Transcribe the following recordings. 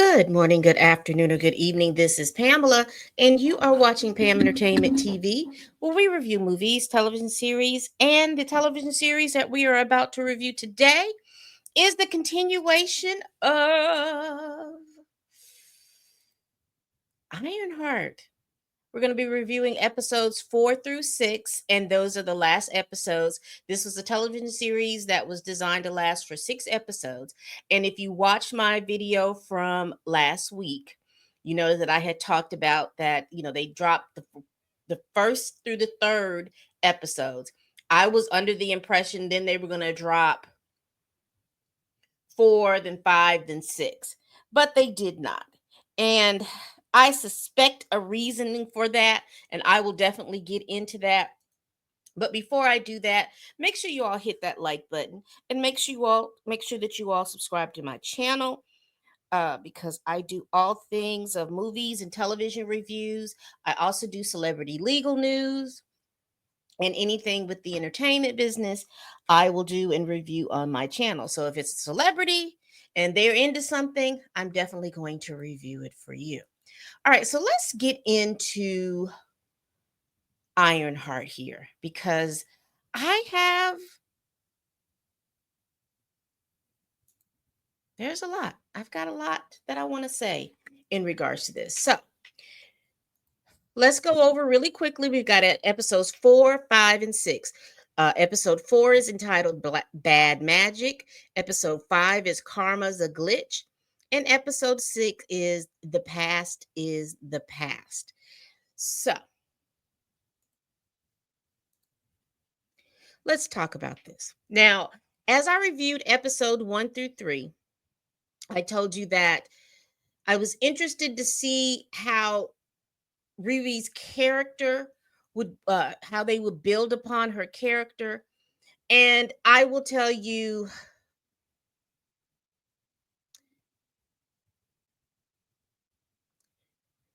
Good morning, good afternoon, or good evening. This is Pamela, and you are watching Pam Entertainment TV, where we review movies, television series, and the television series that we are about to review today is the continuation of Ironheart. We're going to be reviewing episodes 4 through 6, and those are the last episodes. This was a television series that was designed to last for 6 episodes. And if you watch my video from last week, you know that I had talked about that, they dropped the first through the third episodes. I was under the impression then they were going to drop four, then five, then six, but they did not. And I suspect a reasoning for that, and I will definitely get into that. But before I do that, make sure you all hit that like button and make sure that you all subscribe to my channel because I do all things of movies and television reviews. I also do celebrity legal news and anything with the entertainment business, I will do and review on my channel. So if it's a celebrity and they're into something, I'm definitely going to review it for you. All right, so let's get into Ironheart here because I have there's a lot. I've got a lot that I want to say in regards to this. So let's go over really quickly. We've got episodes 4, 5, and 6. Episode 4 is entitled Bad Magic. Episode 5 is Karma's a Glitch. And episode 6 is The Past is the Past. So let's talk about this. Now, as I reviewed episode 1 through 3, I told you that I was interested to see how Riri's character would how they would build upon her character. And I will tell you,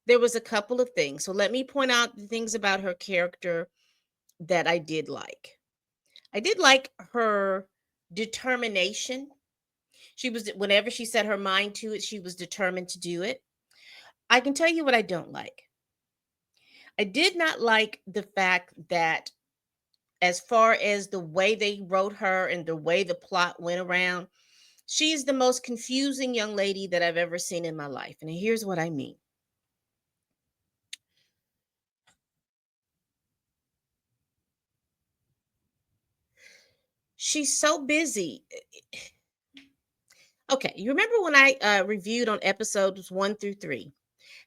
there was a couple of things. So let me point out the things about her character that I did like. I did like her determination. She was, whenever she set her mind to it, she was determined to do it. I can tell you what I don't like. I did not like the fact that, as far as the way they wrote her and the way the plot went around, she's the most confusing young lady that I've ever seen in my life. And here's what I mean. She's so busy. Okay, you remember when I reviewed on episodes 1 through 3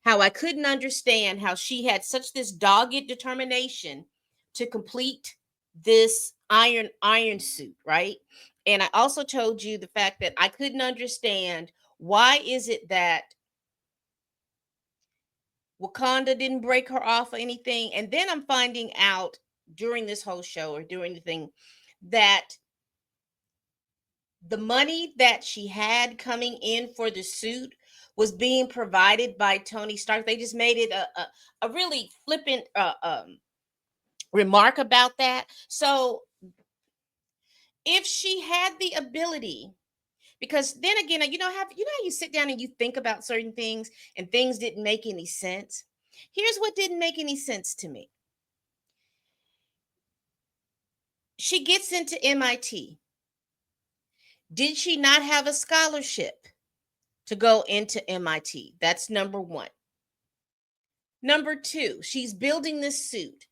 how I couldn't understand how she had such this dogged determination to complete this iron suit, right? And I also told you the fact that I couldn't understand why is it that Wakanda didn't break her off or anything. And then I'm finding out during this whole show or during the thing that the money that she had coming in for the suit was being provided by Tony Stark. They just made it a really flippant remark about that. So if she had the ability, because then again, how you sit down and you think about certain things and things didn't make any sense. Here's what didn't make any sense to me. She gets into MIT. Did she not have a scholarship to go into MIT? That's number one. Number two, she's building this suit.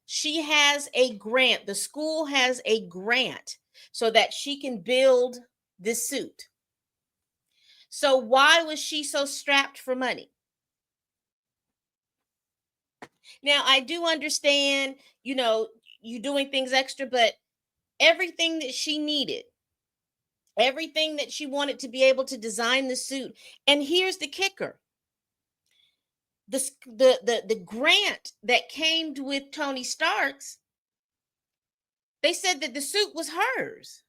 She has a grant. The school has a grant so that she can build this suit. So why was she so strapped for money? Now, I do understand, you doing things extra, but everything that she needed, everything that she wanted to be able to design the suit. And here's the kicker. The grant that came with Tony Stark's, they said that the suit was hers.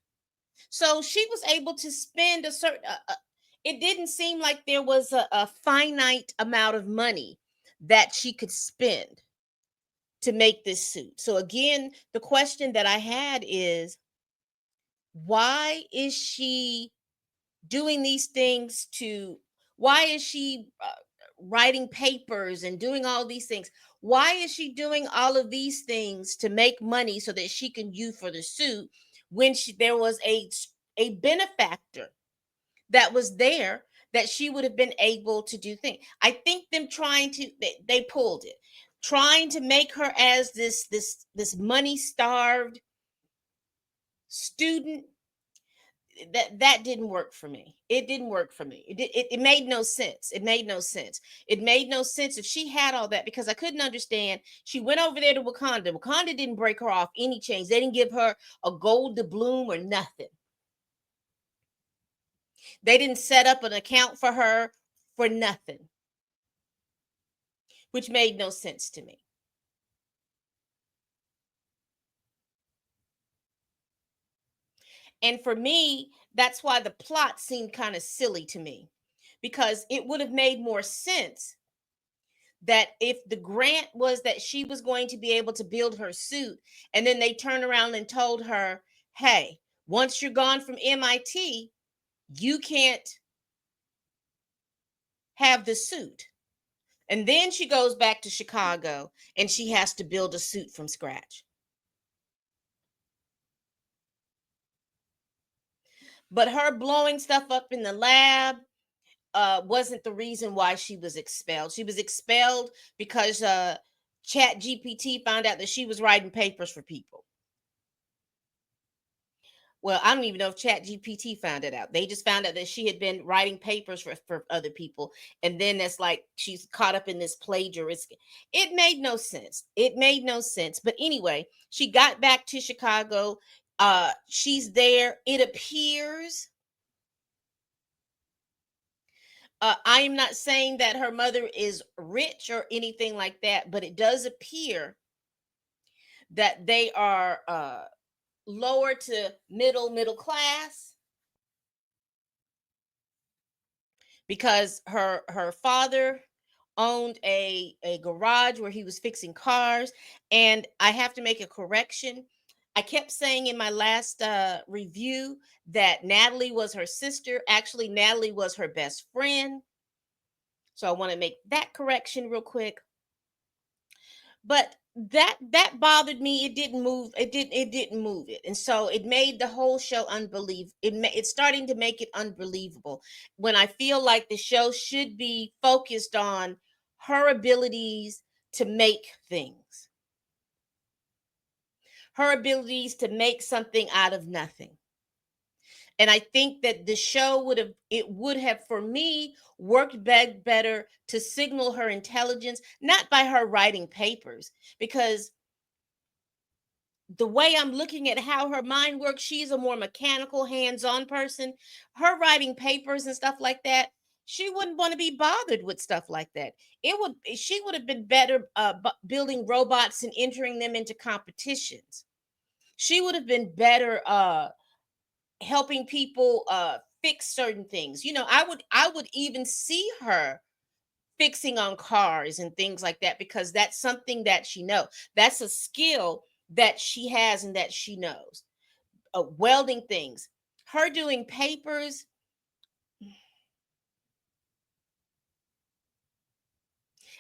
So she was able to spend a certain it didn't seem like there was a finite amount of money that she could spend to make this suit. So again, the question that I had is, why is she doing these things to Why is she writing papers and doing all these things? Why is she doing all of these things to make money so that she can use for the suit when there was a benefactor that was there that she would have been able to do things? I think them trying to they pulled it, trying to make her as this money starved student. That didn't work for me. It didn't work for me. It made no sense. It made no sense. It made no sense if she had all that, because I couldn't understand. She went over there to Wakanda. Wakanda didn't break her off any chains. They didn't give her a gold to bloom or nothing. They didn't set up an account for her for nothing, which made no sense to me. And for me, that's why the plot seemed kind of silly to me, because it would have made more sense that if the grant was that she was going to be able to build her suit, and then they turned around and told her, hey, once you're gone from MIT, you can't have the suit. And then she goes back to Chicago and she has to build a suit from scratch. But her blowing stuff up in the lab wasn't the reason why she was expelled. She was expelled because Chat GPT found out that she was writing papers for people. Well, I don't even know if Chat GPT found it out. They just found out that she had been writing papers for other people. And then that's like she's caught up in this plagiarism. It made no sense. It made no sense. But anyway, she got back to Chicago. She's there. It appears. I am not saying that her mother is rich or anything like that, but it does appear that they are lower to middle class, because her father owned a garage where he was fixing cars. And I have to make a correction. I kept saying in my last review that Natalie was her sister. Actually, Natalie was her best friend. So I want to make that correction real quick. But that bothered me. It didn't move. It didn't move it. And so it made the whole show unbelievable. It's starting to make it unbelievable when I feel like the show should be focused on her abilities to make things, her abilities to make something out of nothing. And I think that the show would have for me worked better to signal her intelligence, not by her writing papers, because the way I'm looking at how her mind works, she's a more mechanical, hands-on person. Her writing papers and stuff like that, she wouldn't want to be bothered with stuff like that. She would have been better building robots and entering them into competitions. She would have been better helping people fix certain things. I would even see her fixing on cars and things like that, because that's something that she knows. That's a skill that she has and that she knows. Welding things. Her doing papers.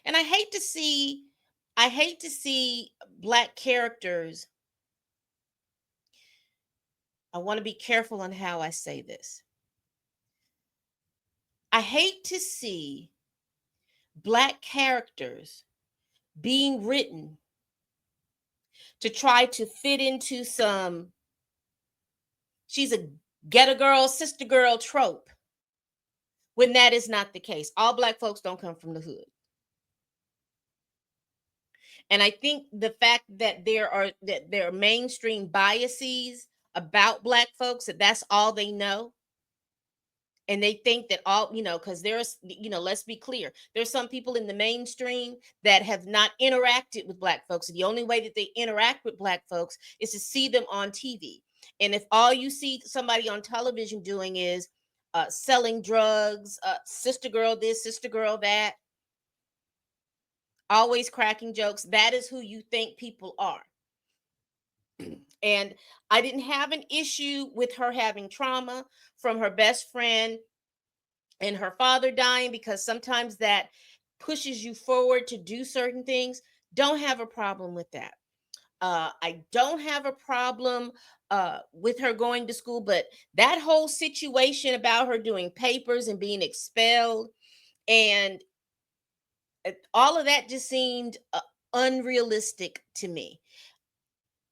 And I hate to see black characters. I want to be careful on how I say this. I hate to see black characters being written to try to fit into some she's a get a girl, sister girl trope, when that is not the case. All black folks don't come from the hood. And I think the fact that there are mainstream biases about black folks, that's all they know. And they think that because let's be clear, there's some people in the mainstream that have not interacted with black folks. The only way that they interact with black folks is to see them on TV. And if all you see somebody on television doing is selling drugs, sister girl this, sister girl that, always cracking jokes, that is who you think people are. And I didn't have an issue with her having trauma from her best friend and her father dying, because sometimes that pushes you forward to do certain things. Don't have a problem with that. I don't have a problem with her going to school, but that whole situation about her doing papers and being expelled and all of that just seemed unrealistic to me.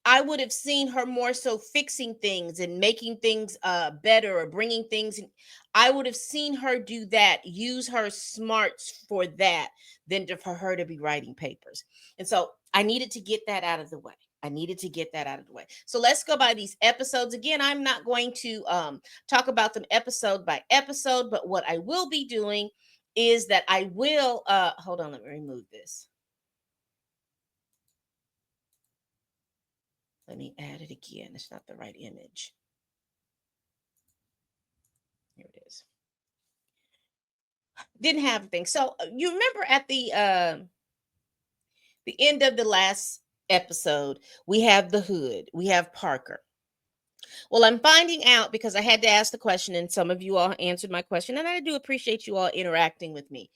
I would have seen her more so fixing things and making things better, or bringing things in. I would have seen her do that, use her smarts for that, than for her to be writing papers. And so I needed to get that out of the way. I needed to get that out of the way. So let's go by these episodes. Again, I'm not going to talk about them episode by episode, but what I will be doing is that I will hold on, let me remove this. Let me add it again. It's not the right image. Here it is. Didn't have a thing. So you remember at the end of the last episode, we have the hood. We have Parker. Well, I'm finding out, because I had to ask the question, and some of you all answered my question, and I do appreciate you all interacting with me,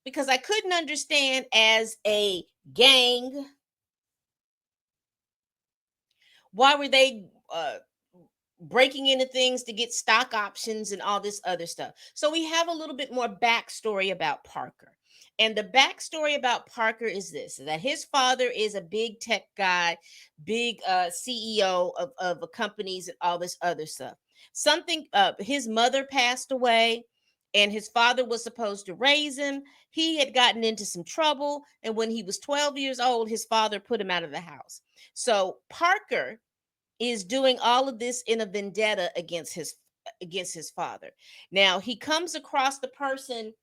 because I couldn't understand, as a gang, why were they breaking into things to get stock options and all this other stuff. So we have a little bit more backstory about Parker. And the backstory about Parker is this: that his father is a big tech guy, big CEO of companies and all this other stuff. Something, his mother passed away, and his father was supposed to raise him. He had gotten into some trouble, and when he was 12 years old, his father put him out of the house. So Parker is doing all of this in a vendetta against his father. Now he comes across the person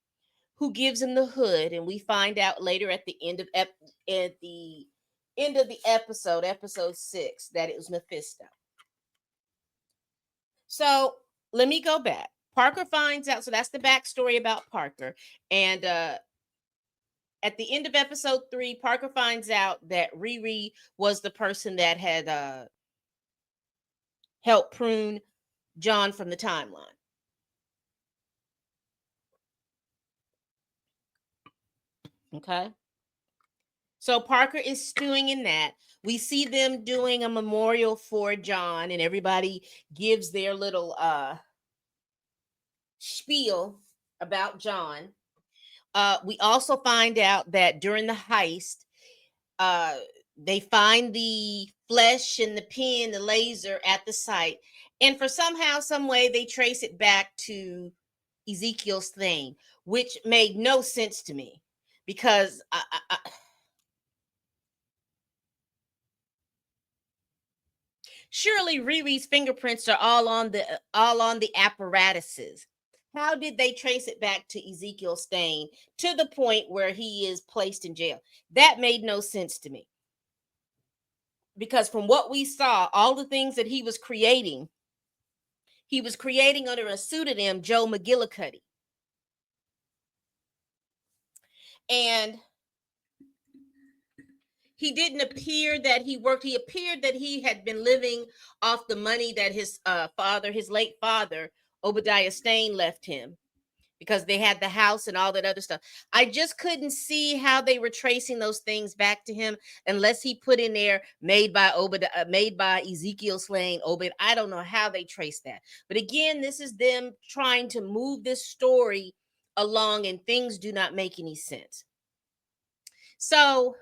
who gives him the hood, and we find out later at the end of at the end of the episode 6, that it was Mephisto. So let me go back. Parker finds out. So that's the backstory about Parker. And at the end of episode 3, Parker finds out that Riri was the person that had helped prune John from the timeline. Okay. So Parker is stewing in that. We see them doing a memorial for John, and everybody gives their little spiel about John. We also find out that during the heist, uh, they find the flesh and the pin, the laser at the site, and for somehow, some way, they trace it back to Ezekiel Stain, which made no sense to me, because surely Riri's fingerprints are all on the apparatuses. How did they trace it back to Ezekiel Stain to the point where he is placed in jail? That made no sense to me. Because from what we saw, all the things that he was creating under a pseudonym, Joe McGillicuddy. And he didn't appear that he worked. He appeared that he had been living off the money that his father, his late father, Obadiah Stane, left him, because they had the house and all that other stuff. I just couldn't see how they were tracing those things back to him, unless he put in there made by made by Ezekiel Slaying Obed. I don't know how they traced that. But again, this is them trying to move this story along, and things do not make any sense. So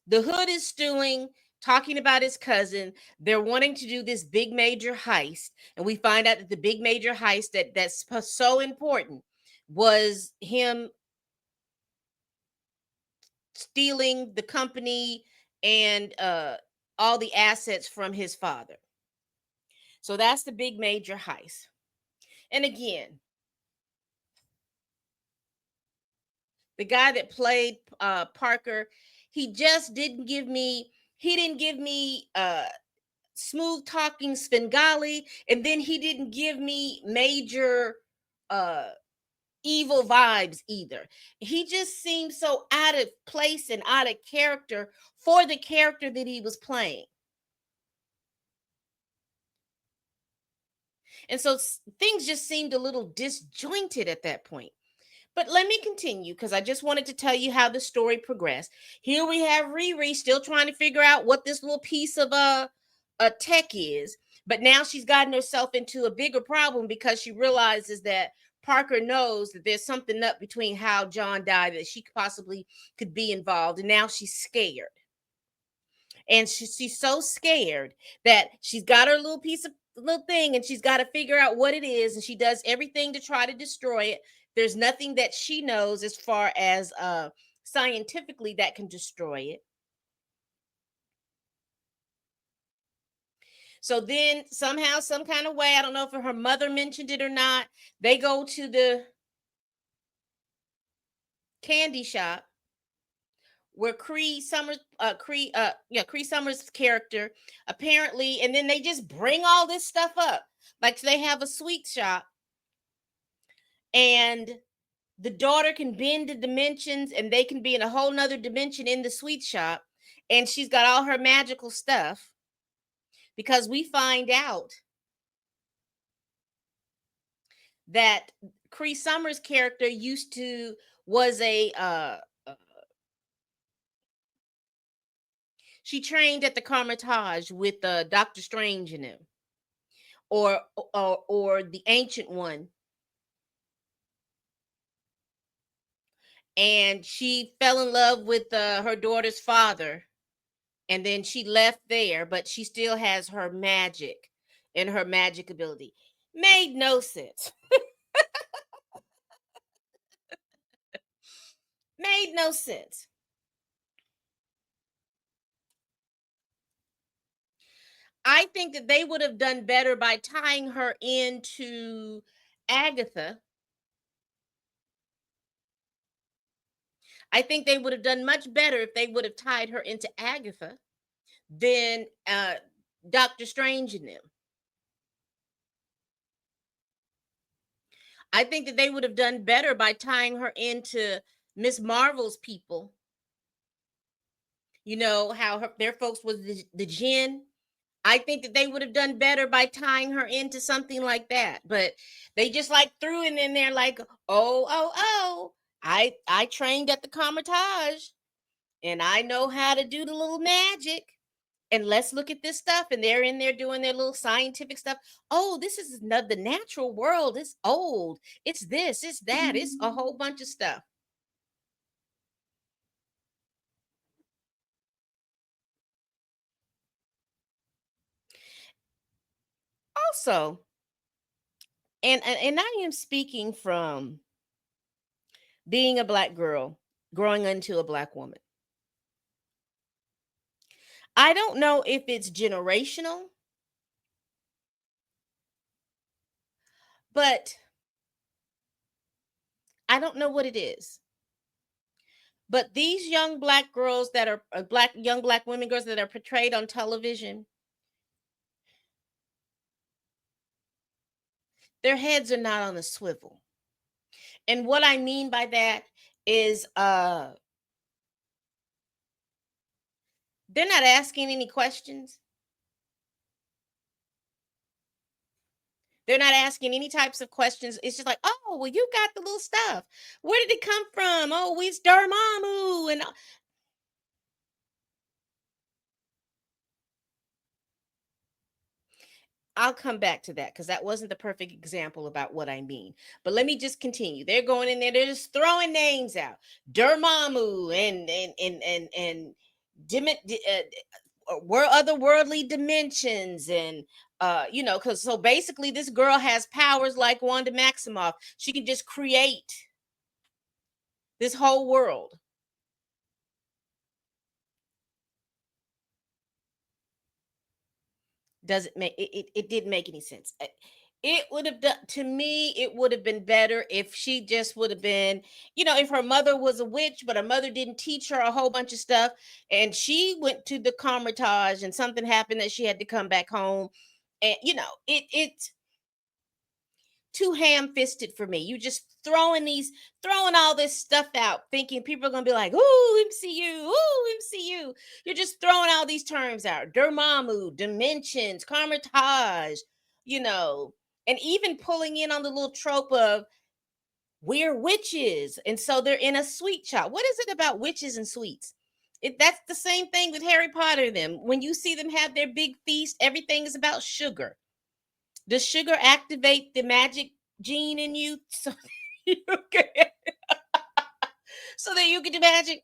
the hood is stewing, talking about his cousin. They're wanting to do this big major heist, and we find out that the big major heist that's so important was him stealing the company and all the assets from his father. So that's the big major heist. And again, the guy that played Parker, he just didn't give me. He didn't give me smooth talking Svengali, and then he didn't give me major uh evil vibes either. He just seemed so out of place and out of character for the character that he was playing. And so things just seemed a little disjointed at that point. But let me continue because I just wanted to tell you how the story progressed. Here we have Riri still trying to figure out what this little piece of a tech is, but now she's gotten herself into a bigger problem because she realizes that Parker knows that there's something up between how John died that she possibly could be involved, and now she's scared. And she's so scared that she's got her little piece of little thing and she's got to figure out what it is, and she does everything to try to destroy it. There's nothing that she knows as far as scientifically that can destroy it. So then somehow, some kind of way, I don't know if her mother mentioned it or not, they go to the candy shop where Cree Summers' character apparently, and then they just bring all this stuff up. Like they have a sweet shop, and the daughter can bend the dimensions, and they can be in a whole nother dimension in the sweet shop, and she's got all her magical stuff. Because we find out that Cree Summers' character was a she trained at the Carmitage with Doctor Strange in him, or the Ancient One, and she fell in love with her daughter's father, and then she left there, but she still has her magic and her magic ability. Made no sense. Made no sense. I think that they would have done better by tying her into Agatha. I think they would have done much better if they would have tied her into Agatha than Doctor Strange and them. I think that they would have done better by tying her into Miss Marvel's people. You know how their folks was the Jinn. I think that they would have done better by tying her into something like that. But they just like threw it in there like, oh, I trained at the Carmitage and I know how to do the little magic. And let's look at this stuff. And they're in there doing their little scientific stuff. Oh, this is the natural world. It's old. It's this, it's that, it's a whole bunch of stuff. Also, and I am speaking from being a black girl growing into a black woman. I don't know if it's generational, but I don't know what it is. But these young black girls that are young black women girls that are portrayed on television, their heads are not on a swivel. And what I mean by that is they're not asking any questions. They're not asking any types of questions. It's just like, oh, well, you got the little stuff. Where did it come from? Oh, it's Dormammu. And I'll come back to that because that wasn't the perfect example about what I mean. But let me just continue. They're going in there, they're just throwing names out. Dormammu and were otherworldly dimensions and because so basically this girl has powers like Wanda Maximoff. She can just create this whole world. Doesn't make it didn't make any sense. It would have done to me, it would have been better if she just would have been, if her mother was a witch, but her mother didn't teach her a whole bunch of stuff, and she went to the Carmitage and something happened that she had to come back home. And it's too ham-fisted for me. You just throwing all this stuff out, thinking people are gonna be like, "Ooh, MCU, ooh, MCU." You're just throwing all these terms out: Dormammu, dimensions, Carmitage, you know, And even pulling in on the little trope of we're witches. And so they're in a sweet shop. What is it about witches and sweets? That's the same thing with Harry Potter. Them when you see them have their big feast, everything is about sugar. Does sugar activate the magic gene in you so you can, so that you can do magic?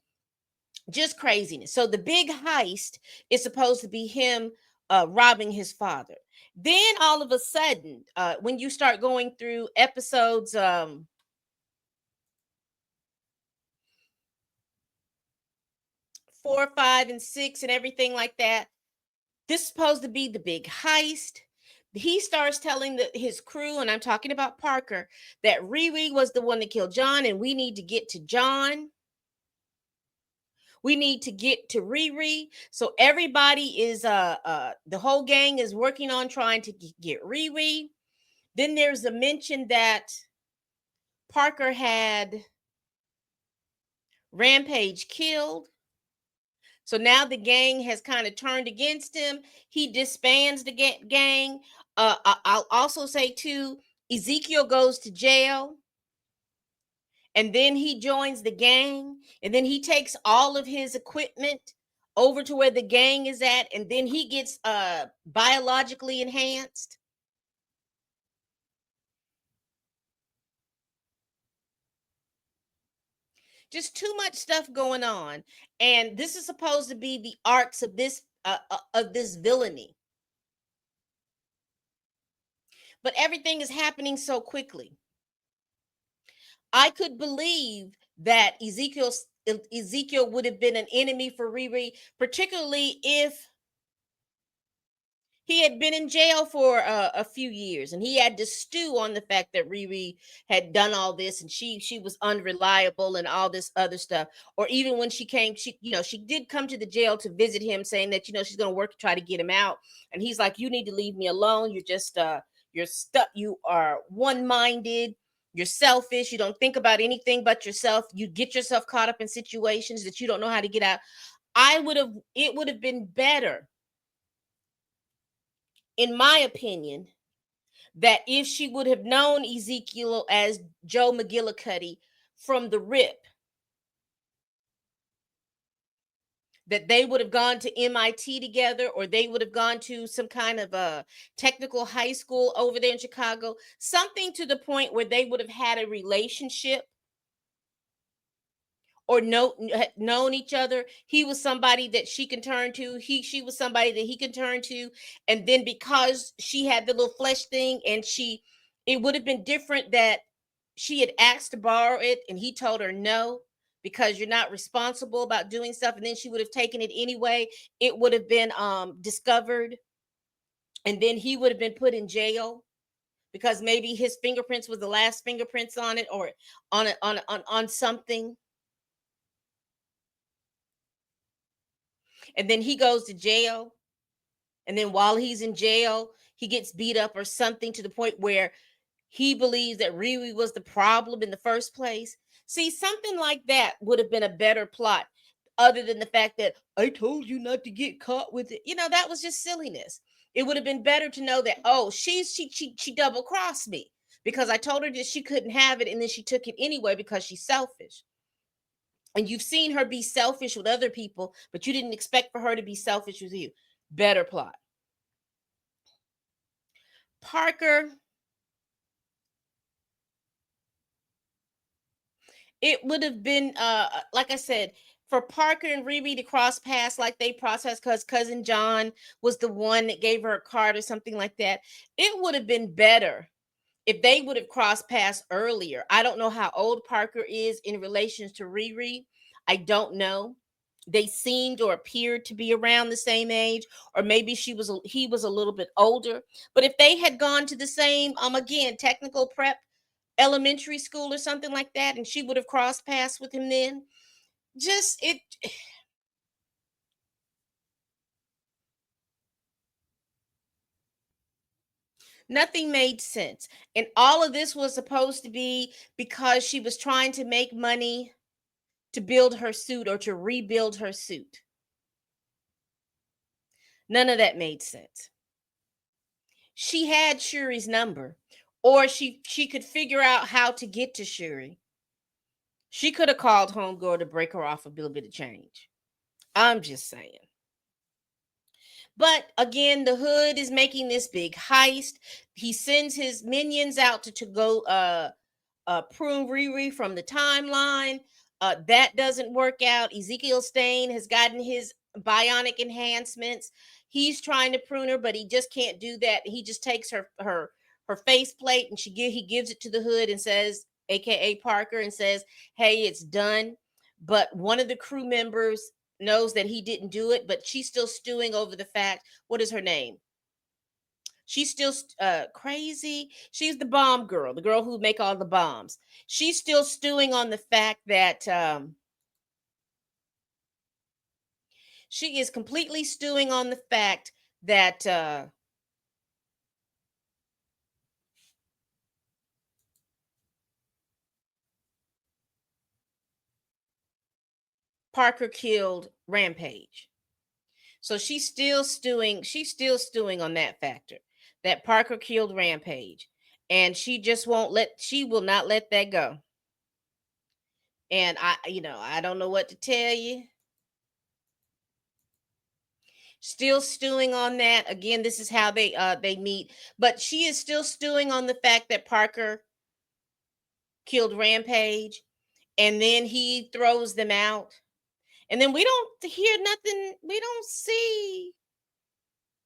Just craziness. So the big heist is supposed to be him robbing his father. Then all of a sudden, when you start going through episodes 4, 5, and 6, and everything like that, this is supposed to be the big heist. He starts telling his crew, and I'm talking about Parker, that Riri was the one that killed John, and we need to get to John. We need to get to Riri. So everybody is the whole gang is working on trying to get Riri. Then there's a mention that Parker had Rampage killed. So now the gang has kind of turned against him. He disbands the gang. I'll also say too, Ezekiel goes to jail, and then he joins the gang, and then he takes all of his equipment over to where the gang is at, and then he gets biologically enhanced. Just too much stuff going on, and this is supposed to be the arcs of this villainy, but everything is happening so quickly. I could believe that Ezekiel would have been an enemy for Riri, particularly if he had been in jail for a few years and he had to stew on the fact that Riri had done all this and she was unreliable and all this other stuff. Or even when she came, she did come to the jail to visit him, saying that she's going to work to try to get him out. And he's like, "You need to leave me alone. You're just you're stuck. You are one minded. You're selfish. You don't think about anything but yourself. You get yourself caught up in situations that you don't know how to get out." It would have been better, in my opinion, that if she would have known Ezekiel as Joe McGillicuddy from the rip, that they would have gone to MIT together, or they would have gone to some kind of a technical high school over there in Chicago, something to the point where they would have had a relationship, or known each other. He was somebody that she can turn to. She was somebody that he can turn to. And then because she had the little flesh thing, and it would have been different that she had asked to borrow it and he told her no, because you're not responsible about doing stuff, and then she would have taken it anyway. It would have been discovered, and then he would have been put in jail because maybe his fingerprints was the last fingerprints on it, or on something. And then he goes to jail, and then while he's in jail he gets beat up or something, to the point where he believes that Riri was the problem in the first place. See, something like that would have been a better plot, other than the fact that I told you not to get caught with it. That was just silliness. It would have been better to know that, oh, she double crossed me because I told her that she couldn't have it, and then she took it anyway because she's selfish. And you've seen her be selfish with other people, but you didn't expect for her to be selfish with you. Better plot. Parker, it would have been like I said, for Parker and Riri to cross paths like they processed, because cousin John was the one that gave her a card or something like that. It would have been better if they would have crossed paths earlier. I don't know how old Parker is in relation to Riri. I don't know. They seemed or appeared to be around the same age, or maybe he was a little bit older. But if they had gone to the same again, technical prep elementary school or something like that, and she would have crossed paths with him then, just it nothing made sense. And all of this was supposed to be because she was trying to make money to build her suit or to rebuild her suit. None of that made sense. She had Shuri's number, or she could figure out how to get to Shuri. She could have called Homegirl to break her off a little bit of change. I'm just saying. But again, the Hood is making this big heist. He sends his minions out to go prune Riri from the timeline. That doesn't work out. Ezekiel Stain has gotten his bionic enhancements. He's trying to prune her, but he just can't do that. He just takes her face plate and he gives it to the Hood and says, AKA Parker, and says, "Hey, it's done." But one of the crew members knows that he didn't do it, but she's still stewing over the fact. What is her name? She's still crazy. She's the bomb girl, the girl who make all the bombs. She's still stewing on the fact that she is completely stewing on the fact that Parker killed Rampage. So she's still stewing. She's still stewing on that factor that Parker killed Rampage, and she just won't let. She will not let that go. And I don't know what to tell you. Still stewing on that. Again, this is how they meet, but she is still stewing on the fact that Parker killed Rampage, and then he throws them out, and then we don't hear nothing. We don't see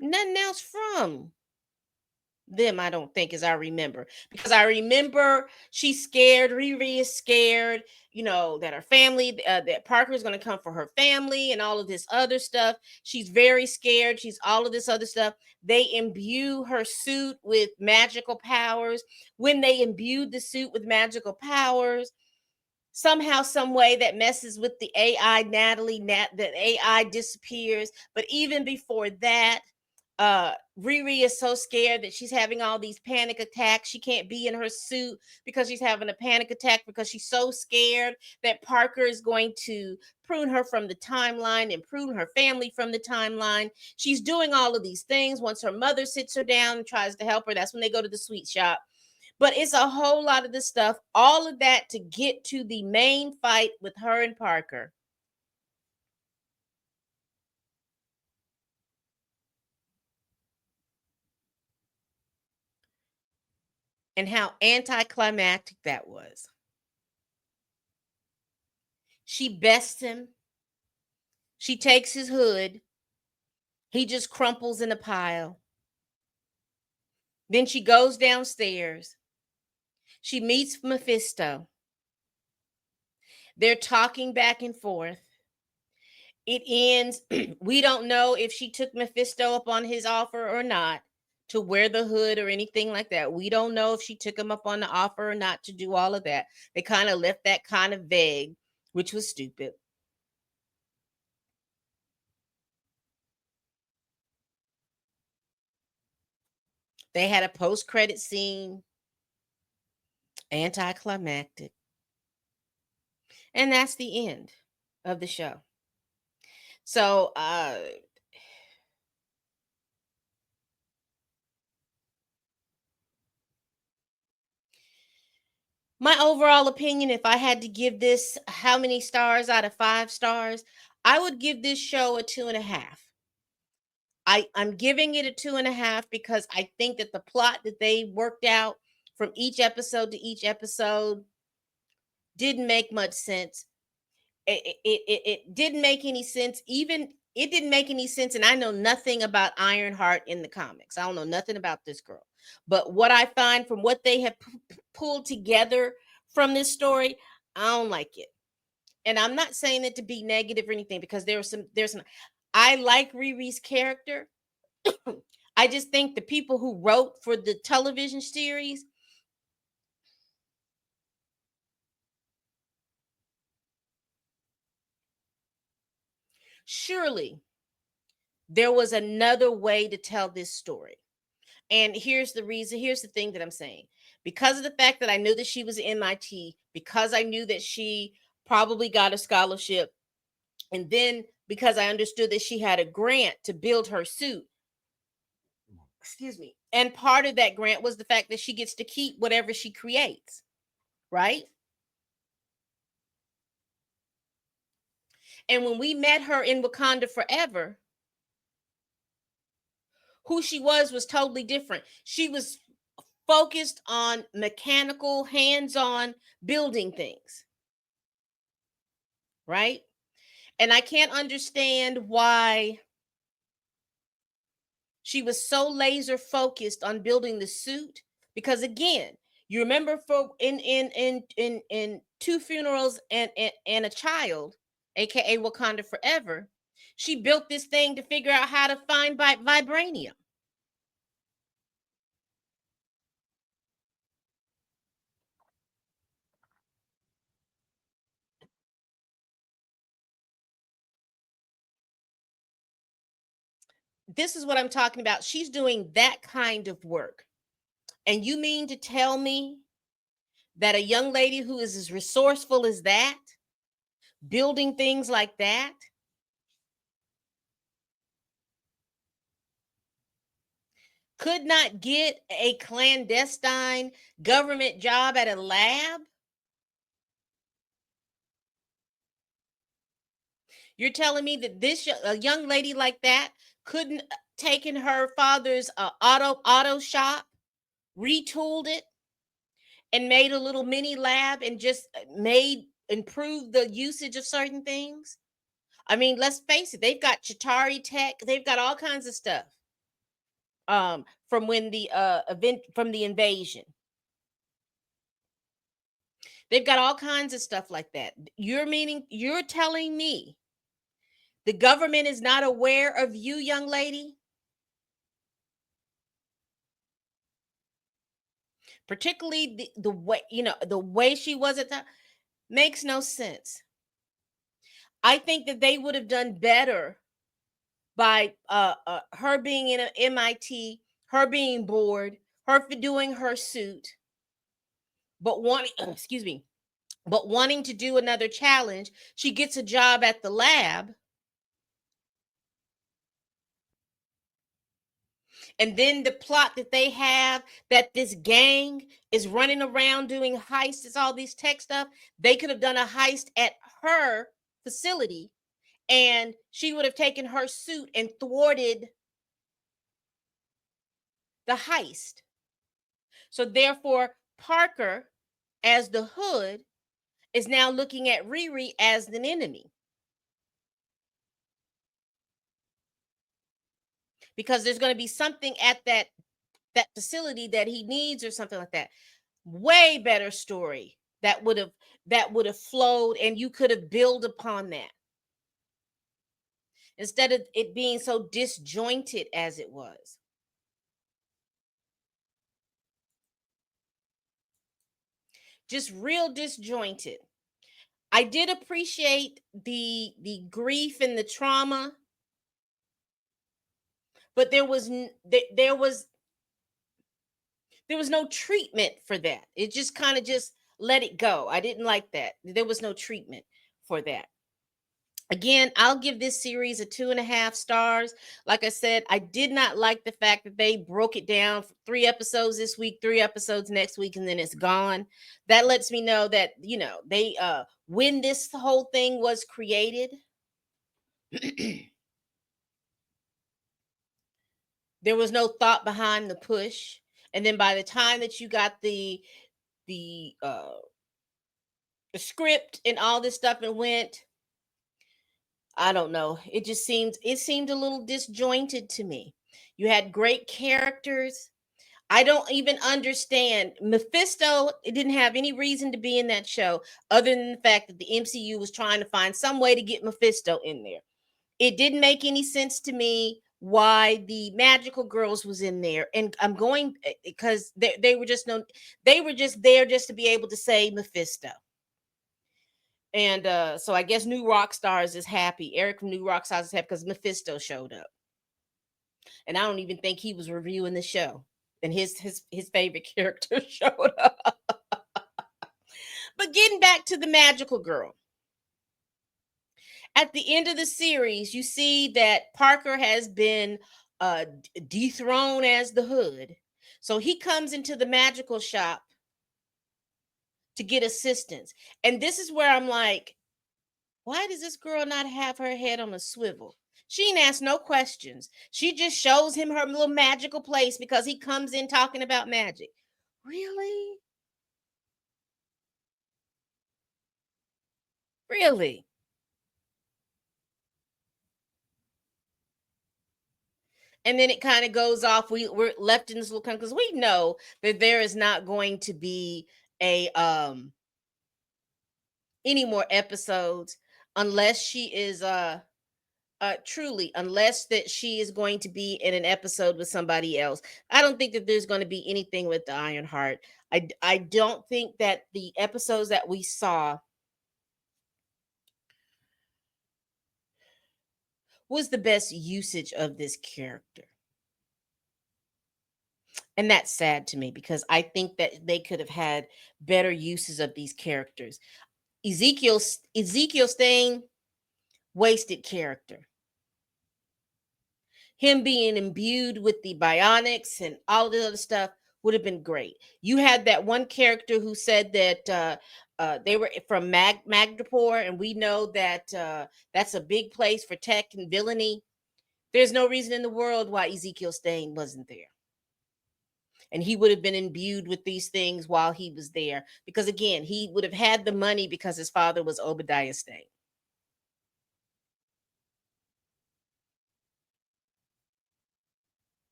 nothing else from them, I don't think, as I remember, because I remember she's scared. Riri is scared, that her family, that Parker is going to come for her family and all of this other stuff. She's very scared. She's all of this other stuff. They imbue her suit with magical powers. When they imbued the suit with magical powers, somehow, some way, that messes with the AI. The AI disappears. But even before that, Riri is so scared that she's having all these panic attacks. She can't be in her suit because she's having a panic attack because she's so scared that Parker is going to prune her from the timeline and prune her family from the timeline. She's doing all of these things. Once her mother sits her down and tries to help her, that's when they go to the sweet shop. But it's a whole lot of this stuff, all of that to get to the main fight with her and Parker. And how anticlimactic that was. She bests him. She takes his hood. He just crumples in a pile. Then she goes downstairs. She meets Mephisto. They're talking back and forth. It ends. We don't know if she took Mephisto up on his offer or not to wear the hood or anything like that. We don't know if she took him up on the offer or not to do all of that. They kind of left that kind of vague, which was stupid. They had a post-credit scene, anticlimactic. And that's the end of the show. So my overall opinion, if I had to give this how many stars out of 5 stars, I would give this show a 2.5. I'm giving it a 2.5 because I think that the plot that they worked out from each episode to each episode didn't make much sense. It didn't make any sense. Even it didn't make any sense. And I know nothing about Ironheart in the comics. I don't know nothing about this girl. But what I find from what they have pulled together from this story, I don't like it. And I'm not saying it to be negative or anything, because there's some I like Riri's character. I just think the people who wrote for the television series, surely there was another way to tell this story. And here's the reason. Here's the thing that I'm saying. Because of the fact that I knew that she was MIT, because I knew that she probably got a scholarship, and then because I understood that she had a grant to build her suit, excuse me. And part of that grant was the fact that she gets to keep whatever she creates, right? And when we met her in Wakanda Forever, who she was totally different. She was focused on mechanical, hands-on building things, right? And I can't understand why she was so laser focused on building the suit, because again, you remember for in Two Funerals and a Child, aka Wakanda Forever, she built this thing to figure out how to find vibranium. This is what I'm talking about. She's doing that kind of work. And you mean to tell me that a young lady who is as resourceful as that, building things like that, could not get a clandestine government job at a lab? You're telling me that a young lady like that couldn't taken her father's auto shop, retooled it, and made a little mini lab and just made improve the usage of certain things? I mean, let's face it, they've got Chitari tech, they've got all kinds of stuff. From when the event from the invasion. They've got all kinds of stuff like that. You're telling me the government is not aware of you, young lady? Particularly the way, the way she was at that makes no sense. I think that they would have done better by her being in a MIT, her being bored, her for doing her suit, but wanting excuse me, but wanting to do another challenge. She gets a job at the lab, and then the plot that they have, that this gang is running around doing heists, it's all these tech stuff. They could have done a heist at her facility, and she would have taken her suit and thwarted the heist. So therefore, Parker, as the hood, is now looking at Riri as an enemy, because there's going to be something at that facility that he needs or something like that. Way better story that would have flowed, and you could have built upon that instead of it being so disjointed as it was. Just real disjointed. I did appreciate the grief and the trauma, but there was no treatment for that. It just kind of just let it go. I didn't like that. There was no treatment for that. Again, I'll give this series a 2.5 stars. Like I said, I did not like the fact that they broke it down for 3 episodes this week, 3 episodes next week, and then it's gone. That lets me know that, they when this whole thing was created, there was no thought behind the push. And then by the time that you got the the script and all this stuff and went, I don't know. It seemed a little disjointed to me. You had great characters. I don't even understand. Mephisto, it didn't have any reason to be in that show other than the fact that the MCU was trying to find some way to get Mephisto in there. It didn't make any sense to me why the magical girls was in there. And I'm going because they were just no they were just there just to be able to say Mephisto. And so I guess New Rockstars is happy. Eric from New Rockstars is happy because Mephisto showed up. And I don't even think he was reviewing the show. And his favorite character showed up. But getting back to the magical girl. At the end of the series, you see that Parker has been dethrone as the Hood. So he comes into the magical shop to get assistance. And this is where I'm like, why does this girl not have her head on a swivel? She ain't asked no questions. She just shows him her little magical place because he comes in talking about magic. Really? Really? And then it kind of goes off. We're left in this little because we know that there is not going to be a any more episodes unless she is truly, unless that she is going to be in an episode with somebody else. I don't think that there's going to be anything with the Ironheart. I don't think that the episodes that we saw was the best usage of this character. And that's sad to me because I think that they could have had better uses of these characters. Ezekiel Stain, wasted character. Him being imbued with the bionics and all the other stuff would have been great. You had that one character who said that they were from Magdapur, and we know that that's a big place for tech and villainy. There's no reason in the world why Ezekiel Stain wasn't there. And he would have been imbued with these things while he was there. Because again, he would have had the money because his father was Obadiah Stane.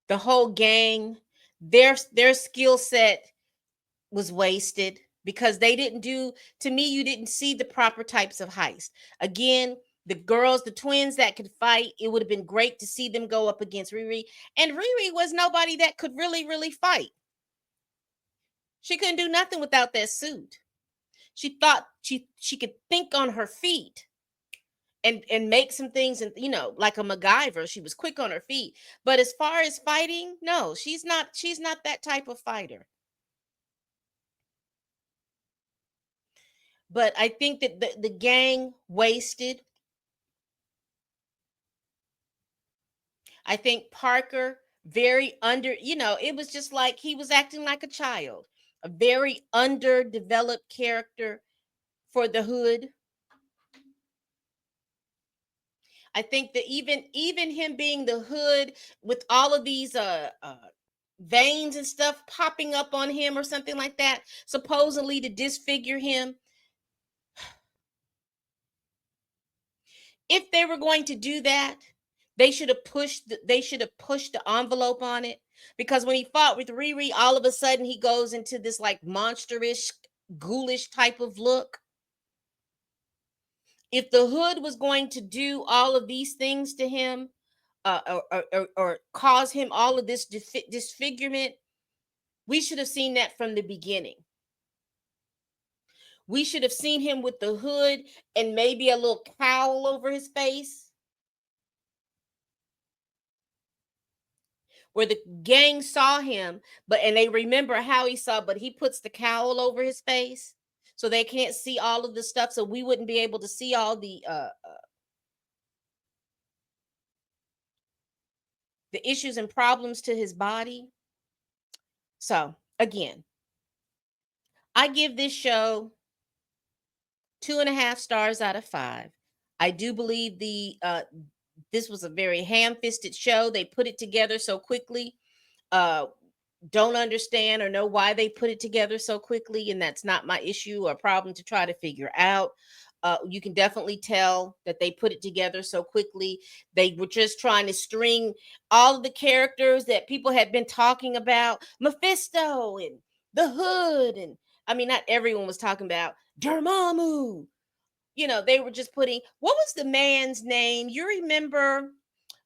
The whole gang, their skill set was wasted because they didn't do, to me, you didn't see the proper types of heist. Again, the girls, the twins that could fight, it would have been great to see them go up against Riri. And Riri was nobody that could really fight. She couldn't do nothing without that suit. She thought she could think on her feet and make some things, and like a MacGyver. She was quick on her feet. But as far as fighting, no, she's not that type of fighter. But I think that the gang wasted. I think Parker very under, it was just like he was acting like a child, a very underdeveloped character for the Hood. I think that even him being the Hood with all of these veins and stuff popping up on him or something like that, supposedly to disfigure him. If they were going to do that, they should have pushed the envelope on it, because when he fought with Riri, all of a sudden he goes into this like monsterish, ghoulish type of look. If the Hood was going to do all of these things to him, or cause him all of this disfigurement, we should have seen that from the beginning. We should have seen him with the hood and maybe a little cowl over his face, where the gang saw him, and they remember how he saw, but he puts the cowl over his face so they can't see all of the stuff, so we wouldn't be able to see all the issues and problems to his body. So again, I give this show 2.5 stars out of 5. I do believe the this was a very ham-fisted show. They put it together so quickly. Uh, don't understand or know why they put it together so quickly, and that's not my issue or problem to try to figure out. You can definitely tell that they put it together so quickly. They were just trying to string all of the characters that people had been talking about, Mephisto and the Hood, and I mean, not everyone was talking about Dormammu. They were just putting, what was the man's name? You remember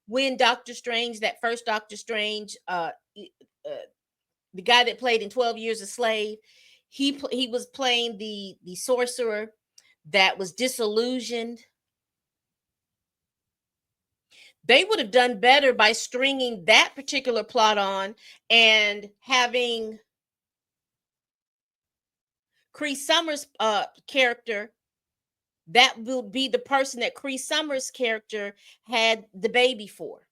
when Doctor Strange, that first Doctor Strange, uh the guy that played in 12 Years a Slave, he was playing the sorcerer that was disillusioned. They would have done better by stringing that particular plot on and having Cree Summers' character, that will be the person that Cree Summers' character had the baby for.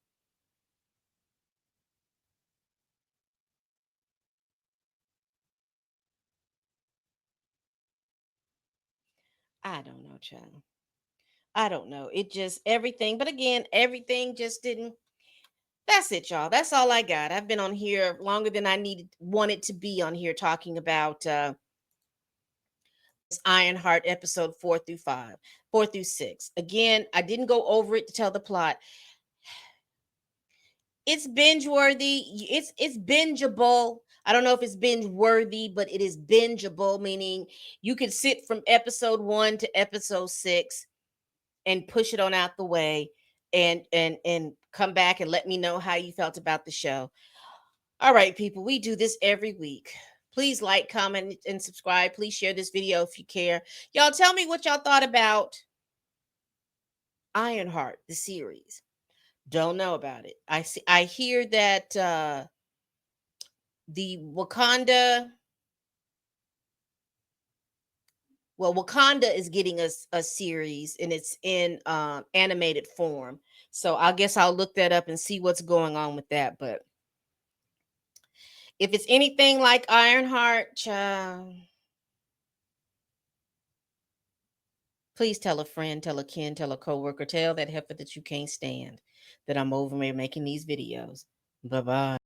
I don't know, child. I don't know. It just everything, but again, everything just didn't. That's it, y'all. That's all I got. I've been on here longer than I wanted to be on here talking about this Ironheart episode 4 through 5, 4 through 6. Again, I didn't go over it to tell the plot. It's binge worthy. It's bingeable. I don't know if it's binge worthy, but it is bingeable, meaning you could sit from episode 1 to episode 6 and push it on out the way and come back and let me know how you felt about the show. All right, people, we do this every week. Please like, comment, and subscribe. Please share this video if you care. Y'all tell me what y'all thought about Ironheart, the series. Don't know about it. I hear that the Wakanda is getting a series and it's in animated form. So I guess I'll look that up and see what's going on with that. But if it's anything like Ironheart, please tell a friend, tell a kin, tell a coworker, tell that heifer that you can't stand that I'm over here making these videos. Bye bye.